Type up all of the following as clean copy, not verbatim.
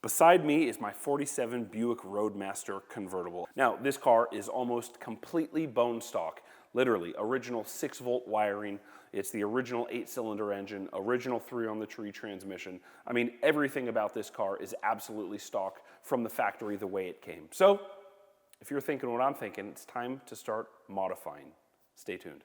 Beside me is my 47 Buick Roadmaster Convertible. Now, this car is almost completely bone stock. Literally, original 6-volt wiring. It's the original 8-cylinder engine, original 3-on-the-tree transmission. I mean, everything about this car is absolutely stock from the factory the way it came. So, if you're thinking what I'm thinking, it's time to start modifying. Stay tuned.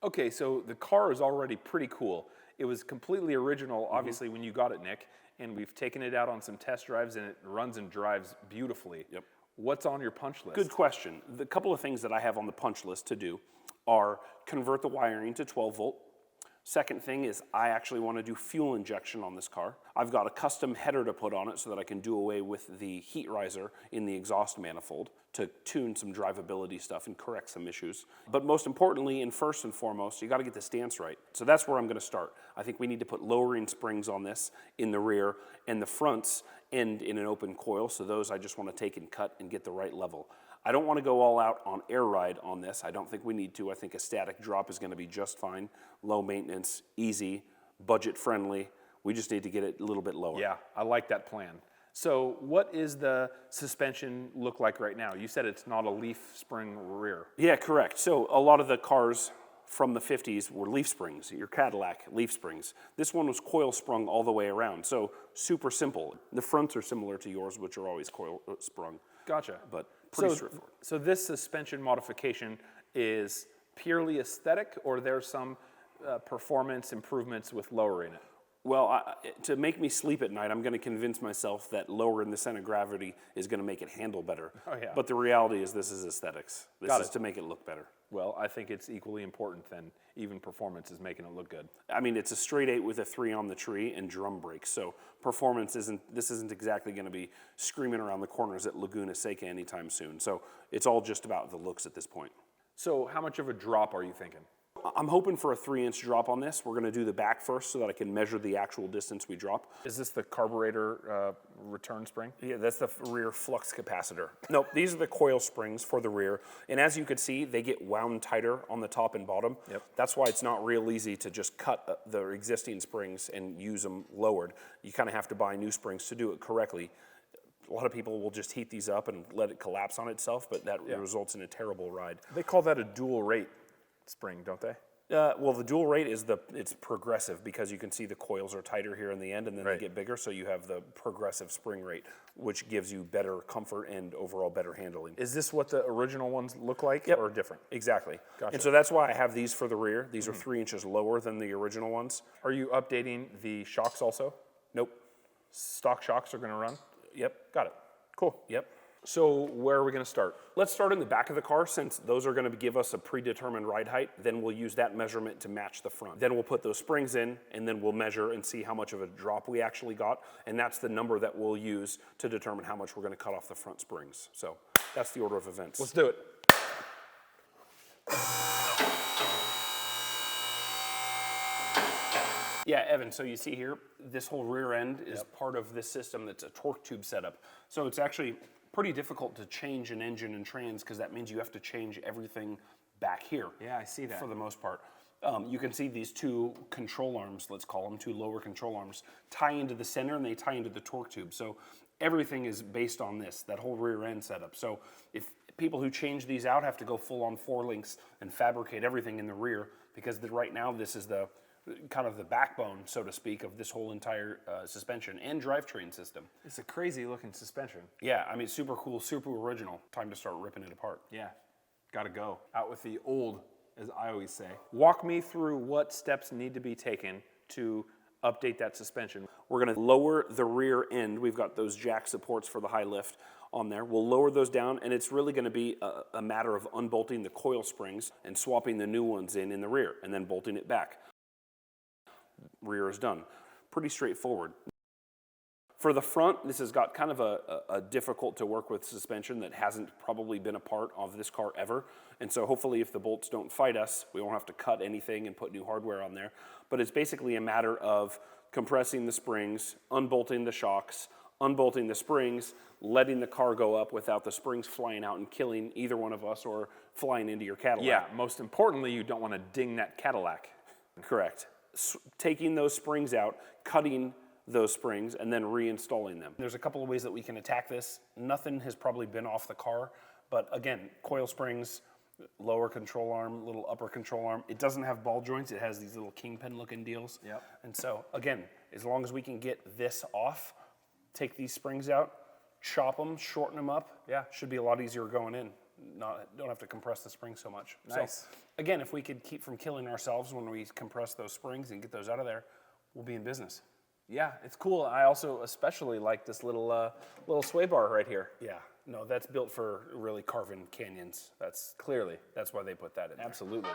Okay, so the car is already pretty cool. It was completely original, obviously, when you got it, Nick, and we've taken it out on some test drives, and it runs and drives beautifully. Yep. What's on your punch list? Good question. The couple of things that I have on the punch list to do are convert the wiring to 12-volt. Second thing is I actually want to do fuel injection on this car. I've got a custom header to put on it so that I can do away with the heat riser in the exhaust manifold to tune some drivability stuff and correct some issues. But most importantly, and first and foremost, you got to get the stance right. So that's where I'm going to start. I think we need to put lowering springs on this in the rear, and the fronts end in an open coil, so those I just want to take and cut and get the right level. I don't want to go all out on air ride on this. I don't think we need to. I think a static drop is going to be just fine. Low maintenance, easy, budget friendly. We just need to get it a little bit lower. Yeah, I like that plan. So what is the suspension look like right now? You said it's not a leaf spring rear. Yeah, correct. So a lot of the cars from the 50s were leaf springs, your Cadillac leaf springs. This one was coil sprung all the way around, so super simple. The fronts are similar to yours, which are always coil sprung. Gotcha. But pretty straightforward. So this suspension modification is purely aesthetic, or there's some performance improvements with lowering it? Well, to make me sleep at night, I'm going to convince myself that lowering the center of gravity is going to make it handle better. Oh, yeah. But the reality is this is aesthetics. This is to make it look better. Well, I think it's equally important than even performance is making it look good. I mean, it's a straight 8 with a 3 on the tree and drum brakes. So performance isn't exactly going to be screaming around the corners at Laguna Seca anytime soon. So it's all just about the looks at this point. So how much of a drop are you thinking? I'm hoping for a 3-inch drop on this. We're going to do the back first so that I can measure the actual distance we drop. Is this the carburetor return spring? Yeah, that's the rear flux capacitor. No, these are the coil springs for the rear. And as you can see, they get wound tighter on the top and bottom. Yep. That's why it's not real easy to just cut the existing springs and use them lowered. You kind of have to buy new springs to do it correctly. A lot of people will just heat these up and let it collapse on itself, but that results in a terrible ride. They call that a dual rate spring, don't they? Well, the dual rate is it's progressive because you can see the coils are tighter here in the end and then they get bigger, so you have the progressive spring rate, which gives you better comfort and overall better handling. Is this what the original ones look like or different? Exactly. Gotcha. And so that's why I have these for the rear. These are 3 inches lower than the original ones. Are you updating the shocks also? Nope. Stock shocks are going to run? Yep. Got it. Cool. Yep. So where are we going to start? Let's start in the back of the car, since those are going to give us a predetermined ride height. Then we'll use that measurement to match the front. Then we'll put those springs in, and then we'll measure and see how much of a drop we actually got. And that's the number that we'll use to determine how much we're going to cut off the front springs. So that's the order of events. Let's do it. Yeah, Evan, so you see here, this whole rear end is part of this system that's a torque tube setup. So it's actually pretty difficult to change an engine and trans because that means you have to change everything back here. Yeah, I see that. For the most part. You can see these 2 control arms, let's call them, 2 lower control arms, tie into the center and they tie into the torque tube. So everything is based on this, that whole rear end setup. So if people who change these out have to go full on 4 links and fabricate everything in the rear, because right now this is the kind of the backbone, so to speak, of this whole entire suspension and drivetrain system. It's a crazy looking suspension. Yeah, I mean, super cool, super original. Time to start ripping it apart. Yeah, gotta go. Out with the old, as I always say. Walk me through what steps need to be taken to update that suspension. We're gonna lower the rear end. We've got those jack supports for the high lift on there. We'll lower those down, and it's really gonna be a matter of unbolting the coil springs and swapping the new ones in the rear, and then bolting it back. Rear is done. Pretty straightforward. For the front, this has got kind of a difficult to work with suspension that hasn't probably been a part of this car ever. And so hopefully if the bolts don't fight us, we won't have to cut anything and put new hardware on there. But it's basically a matter of compressing the springs, unbolting the shocks, unbolting the springs, letting the car go up without the springs flying out and killing either one of us or flying into your Cadillac. Yeah, most importantly, you don't want to ding that Cadillac. Correct. Taking those springs out, cutting those springs, and then reinstalling them. There's a couple of ways that we can attack this. Nothing has probably been off the car, but again, coil springs, lower control arm, little upper control arm. It doesn't have ball joints. It has these little kingpin looking deals. Yep. And so again, as long as we can get this off, take these springs out, chop them, shorten them up. Yeah. Should be a lot easier going in. Don't have to compress the springs so much. Nice. So, again, if we could keep from killing ourselves when we compress those springs and get those out of there, we'll be in business. Yeah, it's cool. I also especially like this little sway bar right here. Yeah. No, that's built for really carving canyons. That's Clearly. That's why they put that in there. Absolutely.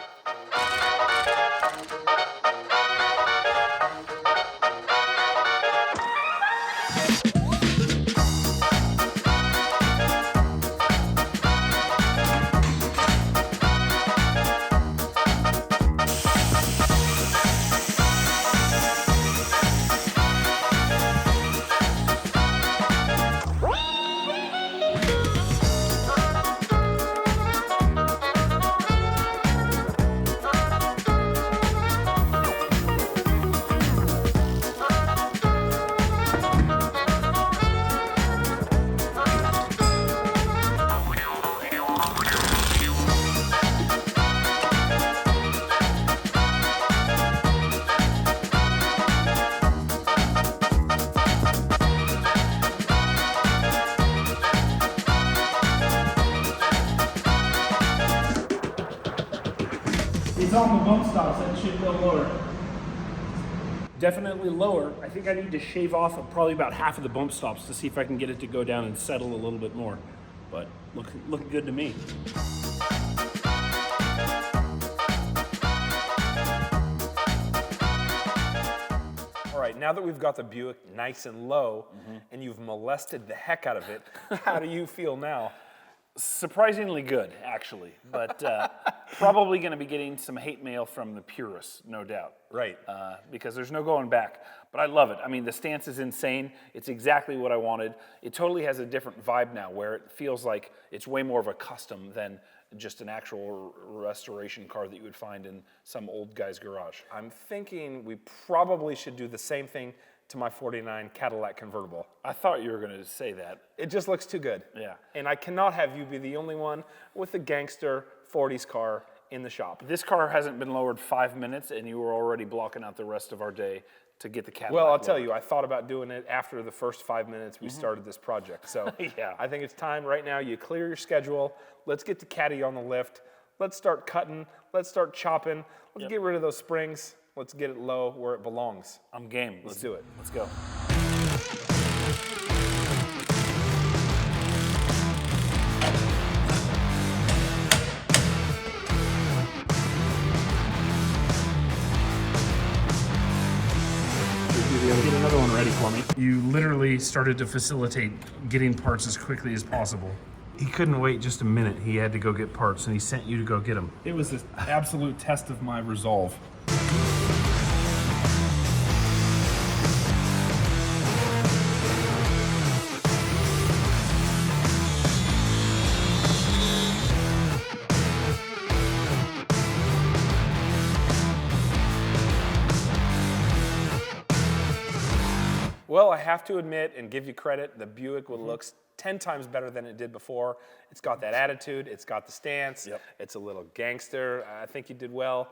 It's on the bump stops, that should go lower. Definitely lower. I think I need to shave off probably about half of the bump stops to see if I can get it to go down and settle a little bit more. But looking good to me. All right, now that we've got the Buick nice and low and you've molested the heck out of it, how do you feel now? Surprisingly good, actually, but probably going to be getting some hate mail from the purists, no doubt. Right. Because there's no going back. But I love it. I mean, the stance is insane. It's exactly what I wanted. It totally has a different vibe now, where it feels like it's way more of a custom than just an actual restoration car that you would find in some old guy's garage. I'm thinking we probably should do the same thing to my 49 Cadillac convertible. I thought you were going to say that. It just looks too good. Yeah. And I cannot have you be the only one with a gangster 40s car in the shop. This car hasn't been lowered 5 minutes, and you were already blocking out the rest of our day to get the Cadillac. Well, I'll tell lowered. you, I thought about doing it after the first 5 minutes we started this project. So Yeah. I think it's time right now you clear your schedule. Let's get the Caddy on the lift. Let's start cutting. Let's start chopping. Let's get rid of those springs. Let's get it low where it belongs. I'm game. Let's do it. Let's go. Get another one ready for me. You literally started to facilitate getting parts as quickly as possible. He couldn't wait just a minute. He had to go get parts, and he sent you to go get them. It was an absolute test of my resolve. Well, I have to admit and give you credit, the Buick looks 10 times better than it did before. It's got that attitude, it's got the stance, it's a little gangster. I think you did well.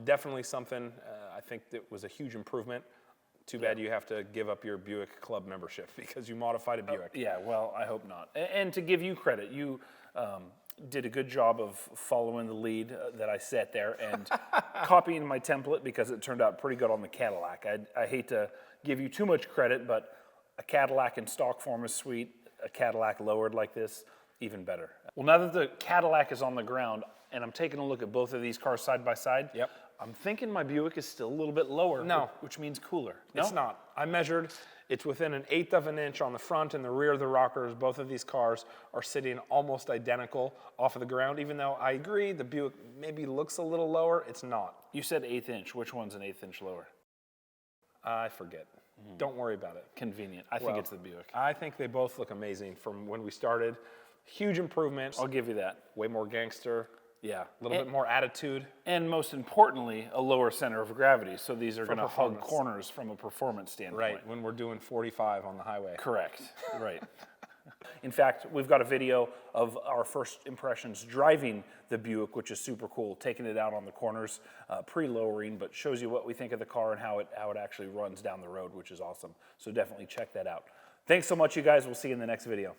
Definitely something, I think that was a huge improvement. Too bad you have to give up your Buick Club membership because you modified a Buick. Yeah, well, I hope not. And to give you credit, you did a good job of following the lead that I set there and copying my template because it turned out pretty good on the Cadillac. I hate to give you too much credit, but a Cadillac in stock form is sweet. A Cadillac lowered like this, even better. Well, now that the Cadillac is on the ground and I'm taking a look at both of these cars side by side, I'm thinking my Buick is still a little bit lower, which means cooler. No? It's not. I measured. It's within 1/8 of an inch on the front and the rear of the rockers. Both of these cars are sitting almost identical off of the ground, even though I agree the Buick maybe looks a little lower. It's not. You said 1/8 inch. Which one's an 1/8 inch lower? I forget. Don't worry about it. Convenient. I think it's the Buick. I think they both look amazing from when we started. Huge improvement. I'll give you that. Way more gangster. Yeah. A little bit more attitude. And most importantly, a lower center of gravity. So these are going to hug performance. corners from a performance standpoint. Right, when we're doing 45 on the highway. Correct. Right. In fact, we've got a video of our first impressions driving the Buick, which is super cool, taking it out on the corners, pre-lowering, but shows you what we think of the car and how it actually runs down the road, which is awesome. So definitely check that out. Thanks so much, you guys. We'll see you in the next video.